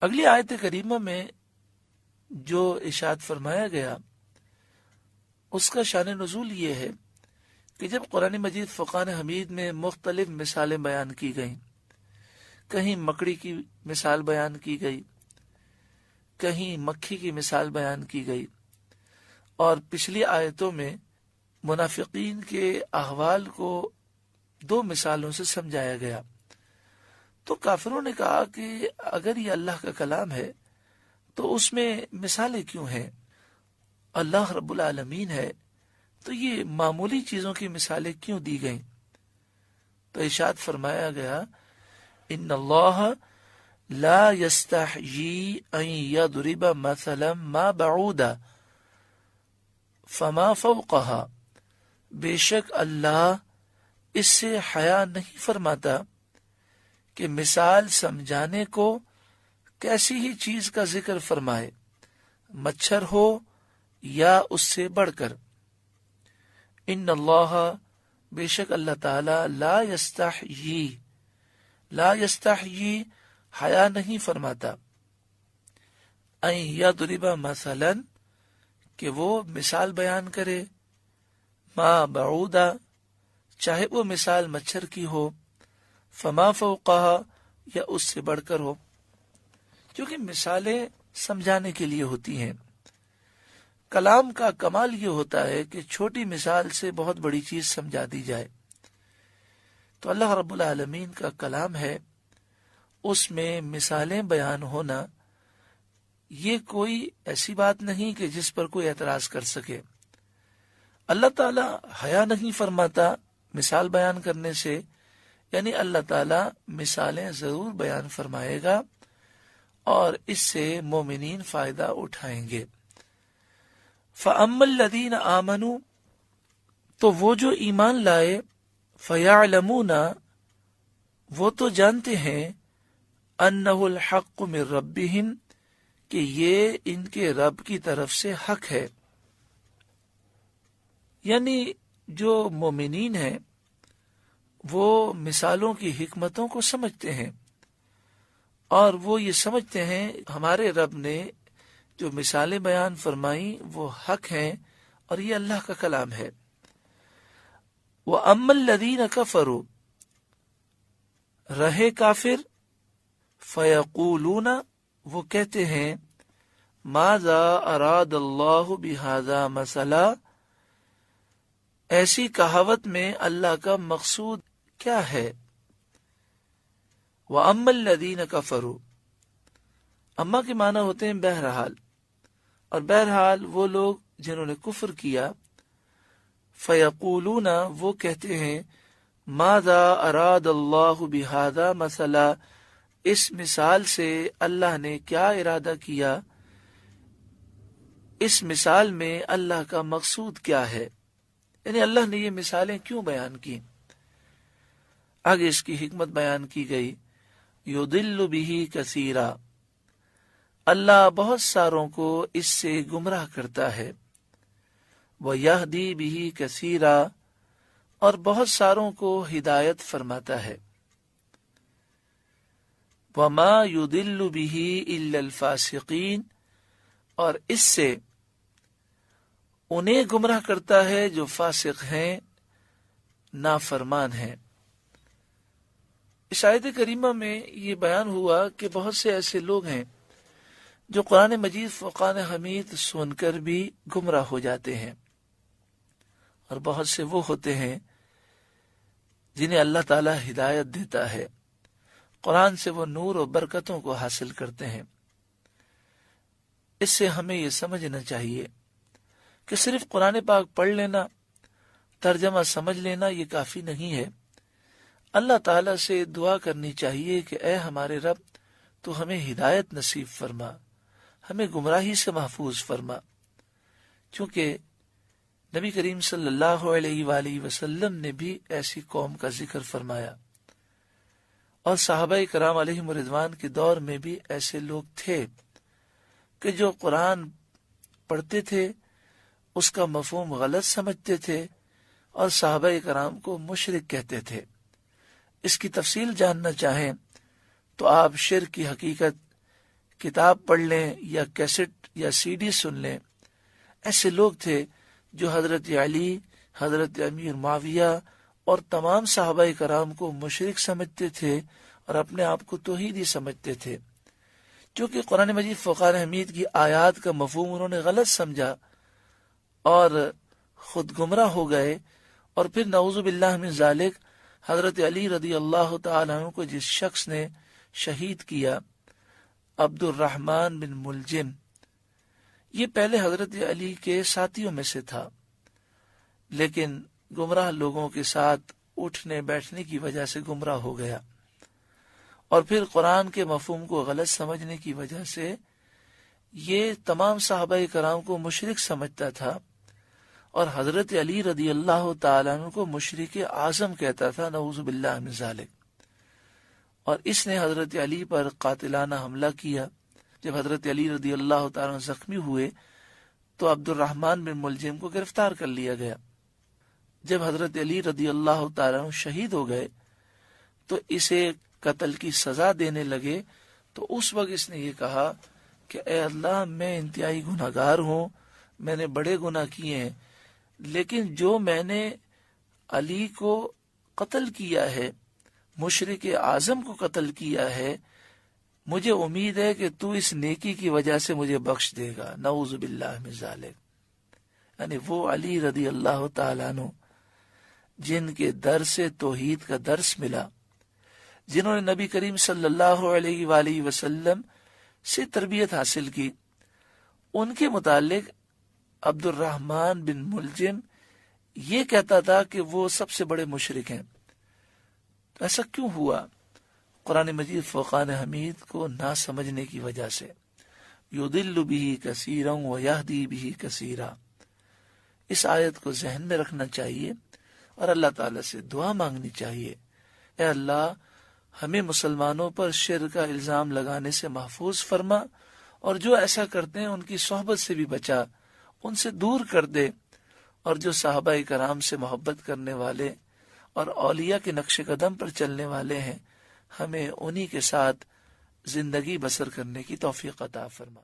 اگلی آیت کریمہ میں جو ارشاد فرمایا گیا اس کا شان نزول یہ ہے کہ جب قرآن مجید فرقان حمید میں مختلف مثالیں بیان کی گئیں، کہیں مکڑی کی مثال بیان کی گئی، کہیں مکھی کی مثال بیان کی گئی، اور پچھلی آیتوں میں منافقین کے احوال کو 2 مثالوں سے سمجھایا گیا، تو کافروں نے کہا کہ اگر یہ اللہ کا کلام ہے تو اس میں مثالیں کیوں ہیں؟ اللہ رب العالمین ہے تو یہ معمولی چیزوں کی مثالیں کیوں دی گئیں؟ تو ارشاد فرمایا گیا ان اللہ لا یستحیی ان یضرب مثلا ما بعودا فما فوقها، بے شک اللہ اس سے حیا نہیں فرماتا کہ مثال سمجھانے کو کیسی ہی چیز کا ذکر فرمائے، مچھر ہو یا اس سے بڑھ کر۔ ان اللہ، بے شک اللہ تعالی، لا یستحیی حیا نہیں فرماتا، ان یضرب مثلا کہ وہ مثال بیان کرے، ما بعودا چاہے وہ مثال مچھر کی ہو، فما فوقها یا اس سے بڑھ کر ہو، کیونکہ مثالیں سمجھانے کے لیے ہوتی ہیں۔ کلام کا کمال یہ ہوتا ہے کہ چھوٹی مثال سے بہت بڑی چیز سمجھا دی جائے۔ تو اللہ رب العالمین کا کلام ہے، اس میں مثالیں بیان ہونا یہ کوئی ایسی بات نہیں کہ جس پر کوئی اعتراض کر سکے۔ اللہ تعالی حیا نہیں فرماتا مثال بیان کرنے سے، یعنی اللہ تعالی مثالیں ضرور بیان فرمائے گا اور اس سے مومنین فائدہ اٹھائیں گے۔ فَأَمَّا الَّذِينَ آمَنُوا، تو وہ جو ایمان لائے، فَيَعْلَمُونَ وہ تو جانتے ہیں، أَنَّهُ الْحَقُّ مِن رَبِّهِمْ کہ یہ ان کے رب کی طرف سے حق ہے۔ یعنی جو مومنین ہیں وہ مثالوں کی حکمتوں کو سمجھتے ہیں، اور وہ یہ سمجھتے ہیں ہمارے رب نے جو مثالیں بیان فرمائیں وہ حق ہیں اور یہ اللہ کا کلام ہے۔ وَأَمَّا الَّذِينَ كَفَرُوا، رہے کافر، فَيَقُولُونَ وہ کہتے ہیں، ماذا اراد اللہ بہذا مثلا، ایسی کہاوت میں اللہ کا مقصود کیا ہے؟ وَأَمَّا الَّذِينَ كَفَرُوا، اما کے معنی ہوتے ہیں بہرحال، اور بہرحال وہ لوگ جنہوں نے کفر کیا، فیقولون وہ کہتے ہیں، ماذا اراد اللہ بہذا مثلا، اس مثال سے اللہ نے کیا ارادہ کیا، اس مثال میں اللہ کا مقصود کیا ہے، یعنی اللہ نے یہ مثالیں کیوں بیان کی۔ آگے اس کی حکمت بیان کی گئی، یضل بہ کثیرا، اللہ بہت ساروں کو اس سے گمراہ کرتا ہے، وَيَهْدِي بِهِ كَثِيرًا اور بہت ساروں کو ہدایت فرماتا ہے، وَمَا يُضِلُّ بِهِ إِلَّا الْفَاسِقِينَ اور اس سے انہیں گمراہ کرتا ہے جو فاسق ہیں، نافرمان ہیں۔ اس آیت کریمہ میں یہ بیان ہوا کہ بہت سے ایسے لوگ ہیں جو قرآن مجید فرقان حمید سن کر بھی گمراہ ہو جاتے ہیں، اور بہت سے وہ ہوتے ہیں جنہیں اللہ تعالی ہدایت دیتا ہے، قرآن سے وہ نور و برکتوں کو حاصل کرتے ہیں۔ اس سے ہمیں یہ سمجھنا چاہیے کہ صرف قرآن پاک پڑھ لینا، ترجمہ سمجھ لینا یہ کافی نہیں ہے۔ اللہ تعالیٰ سے دعا کرنی چاہیے کہ اے ہمارے رب، تو ہمیں ہدایت نصیب فرما، ہمیں گمراہی سے محفوظ فرما، کیونکہ نبی کریم صلی اللہ علیہ وآلہ وسلم نے بھی ایسی قوم کا ذکر فرمایا، اور صحابہ کرام علیہم رضوان کے دور میں بھی ایسے لوگ تھے کہ جو قرآن پڑھتے تھے، اس کا مفہوم غلط سمجھتے تھے، اور صحابہ کرام کو مشرک کہتے تھے۔ اس کی تفصیل جاننا چاہیں تو آپ شرک کی حقیقت کتاب پڑھ لیں یا کیسٹ یا سی ڈی سن لیں. ایسے لوگ تھے جو حضرت علی، حضرت امیر معاویہ اور تمام صحابہ کرام کو مشرک سمجھتے تھے اور اپنے آپ کو توحیدی سمجھتے تھے. چونکہ قرآن مجید فرقان حمید کی آیات کا مفہوم انہوں نے غلط سمجھا اور خود گمراہ ہو گئے، اور پھر نعوذ باللہ من ذالک حضرت علی رضی اللہ تعالیٰ عنہ کو جس شخص نے شہید کیا، عبد الرحمن بن ملجم، یہ پہلے حضرت علی کے ساتھیوں میں سے تھا، لیکن گمراہ لوگوں کے ساتھ اٹھنے بیٹھنے کی وجہ سے گمراہ ہو گیا، اور پھر قرآن کے مفہوم کو غلط سمجھنے کی وجہ سے یہ تمام صحابہ کرام کو مشرک سمجھتا تھا، اور حضرت علی رضی اللہ تعالیٰ عنہ کو مشرک اعظم کہتا تھا، نعوذ باللہ من ذالک. اور اس نے حضرت علی پر قاتلانہ حملہ کیا. جب حضرت علی رضی اللہ تعالیٰ عنہ زخمی ہوئے تو عبد الرحمن بن ملجم کو گرفتار کر لیا گیا. جب حضرت علی رضی اللہ تعالیٰ عنہ شہید ہو گئے تو اسے قتل کی سزا دینے لگے. تو اس وقت اس نے یہ کہا کہ اے اللہ، میں انتہائی گناہگار ہوں، میں نے بڑے گناہ کیے ہیں، لیکن جو میں نے علی کو قتل کیا ہے، مشرک اعظم کو قتل کیا ہے، مجھے امید ہے کہ تو اس نیکی کی وجہ سے مجھے بخش دے گا. نعوذ باللہ من ذالک. یعنی وہ علی رضی اللہ تعالیٰ عنہ جن کے در سے توحید کا درس ملا، جنہوں نے نبی کریم صلی اللہ علیہ وآلہ وسلم سے تربیت حاصل کی، ان کے متعلق عبد الرحمن بن ملجم یہ کہتا تھا کہ وہ سب سے بڑے مشرک ہیں. ایسا کیوں ہوا؟ قرآن مجید فرقان حمید کو نہ سمجھنے کی وجہ سے. یضل بہ کثیرا ویہدی بہ کثیرا. اس آیت کو ذہن میں رکھنا چاہیے اور اللہ تعالیٰ سے دعا مانگنی چاہیے، اے اللہ ہمیں مسلمانوں پر شرک کا الزام لگانے سے محفوظ فرما، اور جو ایسا کرتے ہیں ان کی صحبت سے بھی بچا، ان سے دور کر دے، اور جو صحابہ کرام سے محبت کرنے والے اور اولیاء کے نقش قدم پر چلنے والے ہیں، ہمیں انہی کے ساتھ زندگی بسر کرنے کی توفیق عطا فرما.